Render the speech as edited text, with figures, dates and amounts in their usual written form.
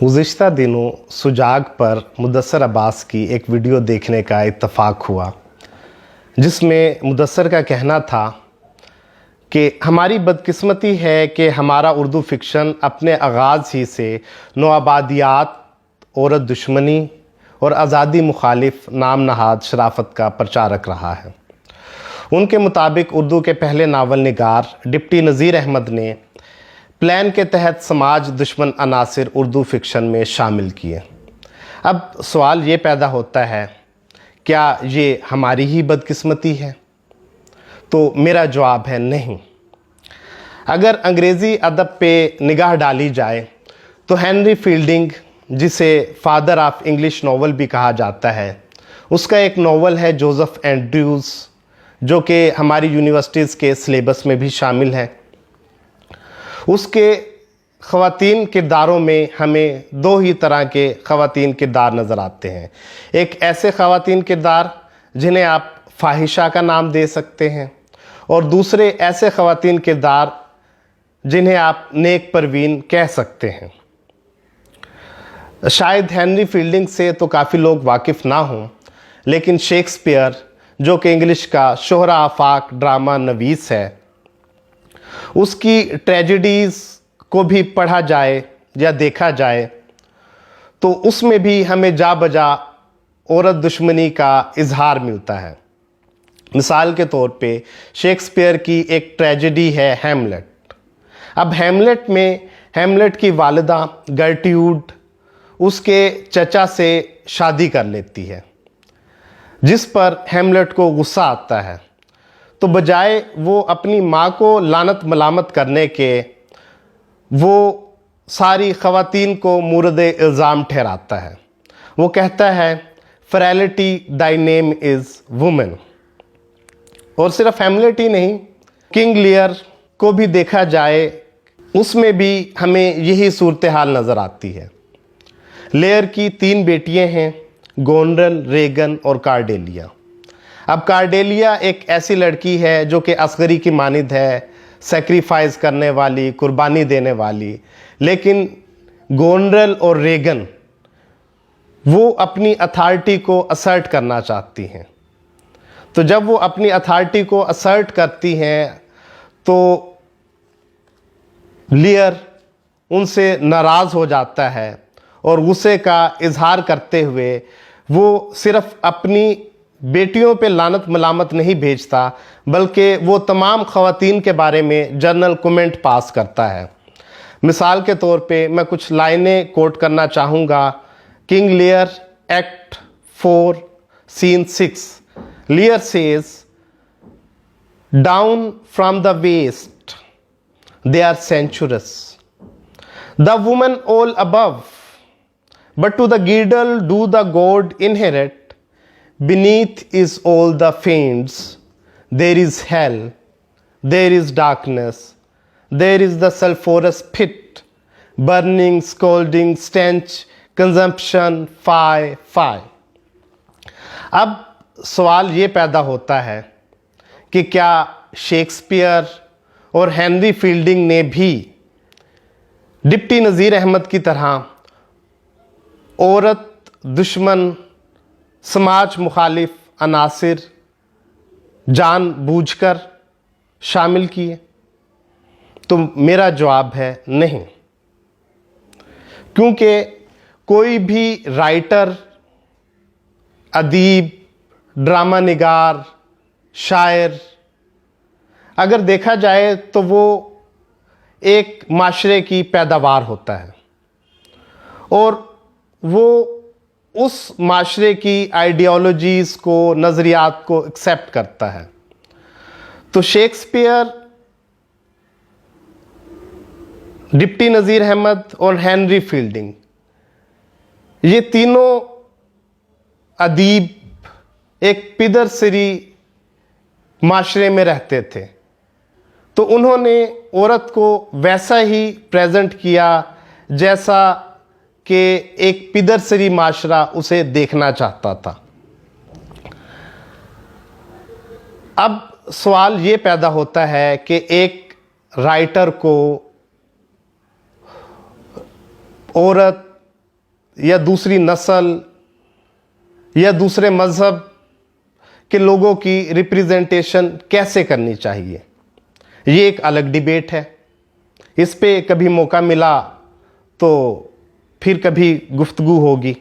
गुज़िश्ता दिनों सुजाग पर मुदस्सर अब्बास की एक वीडियो देखने का इत्तफ़ाक हुआ, जिसमें मुदस्सर का कहना था कि हमारी बदकिस्मती है कि हमारा उर्दू फ़िक्शन अपने आगाज़ ही से नौआबादियात, औरत दुश्मनी और आज़ादी मुखालिफ नाम नहाद शराफत का प्रचारक रहा है। उनके मुताबिक उर्दू के पहले नावल निगार डिप्टी नज़ीर अहमद ने प्लान के तहत समाज दुश्मन अनासिर उर्दू फ़िक्शन में शामिल किए। अब सवाल ये पैदा होता है, क्या ये हमारी ही बदकिस्मती है? तो मेरा जवाब है नहीं। अगर अंग्रेज़ी अदब पे निगाह डाली जाए तो हेनरी फील्डिंग, जिसे फादर ऑफ इंग्लिश नावल भी कहा जाता है, उसका एक नावल है जोसेफ एंड्रयूज़, जो कि हमारी यूनिवर्सिटीज़ के सिलेबस में भी शामिल है। उसके ख़वातीन किरदारों में हमें दो ही तरह के ख़वातीन किरदार नज़र आते हैं। एक ऐसे ख़वातीन किरदार जिन्हें आप फ़ाहिशा का नाम दे सकते हैं, और दूसरे ऐसे ख़वातीन किरदार जिन्हें आप नेक परवीन कह सकते हैं। शायद हेनरी फील्डिंग से तो काफ़ी लोग वाकिफ़ ना हों, लेकिन शेक्सपियर, जो कि इंग्लिश का शोहरा आफाक ड्रामा नवीस है, उसकी ट्रेजेडीज़ को भी पढ़ा जाए या देखा जाए तो उसमें भी हमें जा बजा औरत दुश्मनी का इजहार मिलता है। मिसाल के तौर पे शेक्सपियर की एक ट्रेजेडी है हैमलेट। अब हैमलेट में हैमलेट की वालिदा गर्ट्यूड उसके चचा से शादी कर लेती है, जिस पर हैमलेट को गुस्सा आता है। तो बजाय वो अपनी माँ को लानत मलामत करने के, वो सारी ख़वातीन को मूरद इल्ज़ाम ठहराता है। वो कहता है, फ्रैलिटी दाई नेम इज़ वुमेन। और सिर्फ हैमलेट ही नहीं, किंग लियर को भी देखा जाए, उसमें भी हमें यही सूरत हाल नज़र आती है। लेयर की 3 बेटियां हैं, गोनरल, रेगन और कार्डेलिया। अब कार्डेलिया एक ऐसी लड़की है जो कि असगरी की मानिद है, सेक्रीफाइस करने वाली, कुर्बानी देने वाली, लेकिन गोनरल और रेगन वो अपनी अथॉरिटी को असर्ट करना चाहती हैं। तो जब वो अपनी अथॉरिटी को असर्ट करती हैं तो लियर उनसे नाराज़ हो जाता है और गुस्से का इजहार करते हुए वो सिर्फ अपनी बेटियों पे लानत मलामत नहीं भेजता, बल्कि वो तमाम ख़वातीन के बारे में जर्नल कमेंट पास करता है। मिसाल के तौर पे मैं कुछ लाइनें कोट करना चाहूँगा। King Lear, act 4, scene 6। Lear says, down from the waist they are centaurs, the women all above, but to the girdle do the god inherit, beneath is all the fiends, there is hell, there is darkness, there is the sulphurous pit, burning, scalding, stench, consumption, fire. अब सवाल ये पैदा होता है कि क्या Shakespeare और Henry fielding ने भी डिप्टी नज़ीर अहमद की तरह औरत दुश्मन समाज मुखालिफ अनासिर जान बूझकर शामिल किए? तो मेरा जवाब है नहीं, क्योंकि कोई भी राइटर, अदीब, ड्रामा निगार, शायर, अगर देखा जाए तो वो एक माशरे की पैदावार होता है और वो उस माशरे की आइडियोलॉजीज़ को, नज़रियात को एक्सेप्ट करता है। तो शेक्सपियर, डिप्टी नज़ीर अहमद और हेनरी फील्डिंग, ये तीनों अदीब एक पिदरसरी माशरे में रहते थे, तो उन्होंने औरत को वैसा ही प्रेजेंट किया जैसा कि एक पिदरसरी माशरा उसे देखना चाहता था। अब सवाल ये पैदा होता है कि एक राइटर को औरत या दूसरी नस्ल या दूसरे मज़हब के लोगों की रिप्रेजेंटेशन कैसे करनी चाहिए, ये एक अलग डिबेट है। इस पे कभी मौका मिला तो फिर कभी गुफ्तगू होगी।